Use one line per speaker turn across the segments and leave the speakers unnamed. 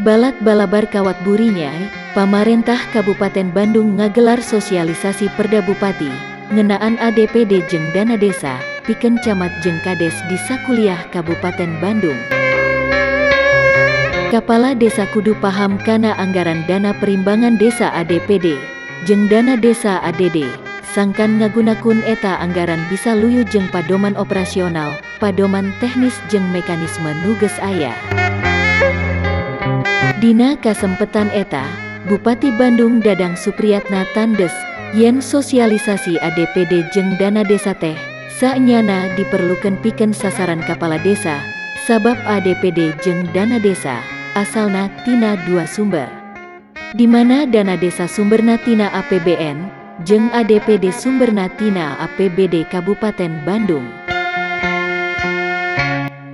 Balak balabar kawat burinya, pamarentah Kabupaten Bandung ngagelar sosialisasi Perda Bupati, ngenaan ADPD jeung dana desa, pikeun camat jeung kades di sakuliah Kabupaten Bandung. Kapala desa kudu paham kana anggaran dana perimbangan desa ADPD, jeung dana desa ADD, sangkan ngagunakun eta anggaran bisa luyu jeung padoman operasional, padoman teknis jeung mekanisme nuges aya. Dina kasempetan eta, Bupati Bandung Dadang Supriyatna tandes, yen sosialisasi ADPD jeung dana desa teh, saenyana diperlukeun pikeun sasaran kapala desa, sabab ADPD jeung dana desa, asalna tina dua sumber. Di mana dana desa sumberna tina APBN, jeung ADPD sumberna tina APBD Kabupaten Bandung.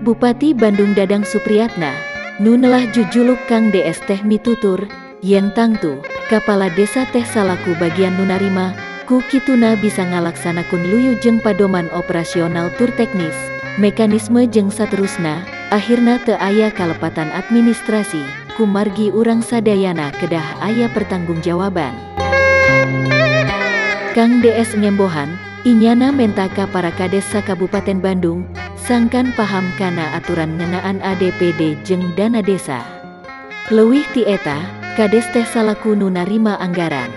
Bupati Bandung Dadang Supriyatna nu nelah jujuluk Kang DS teh mitutur, yen tangtu, kapala desa teh salaku bagian nu narima, ku kituna bisa ngalaksanakeun luyu jeung padoman operasional tur teknis, mekanisme jeung saterusna, akhirna teu aya kalepatan administrasi, ku margi urang sadayana kedah aya pertanggungjawaban. Kang DS ngembohan, inyana menta ka para kades sakabupaten Bandung, sangkan paham kana aturan ngenaan ADPD jeung dana desa. Leuwih ti eta, kades teh salaku nu narima anggaran.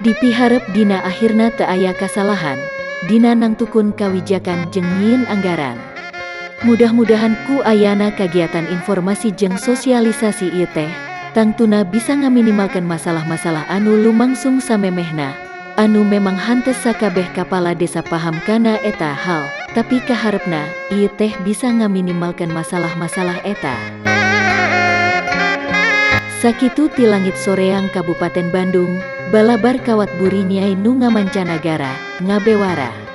Dipiharep dina akhirna teu aya kasalahan, dina nangtukun kawijakan jeung nyieun anggaran. Mudah-mudahan ku ayana kagiatan informasi jeung sosialisasi ieu teh, tangtuna bisa ngaminimalkeun masalah-masalah anu lumangsung samemehna, anu memang hantes sakabeh kapala desa paham kana eta hal, tapi kaharepna, ieu teh bisa ngaminimalkeun masalah-masalah eta. Sakitu ti langit soreang Kabupaten Bandung, balabar kawat buri Nyai nu ngamancanagara, ngabewara.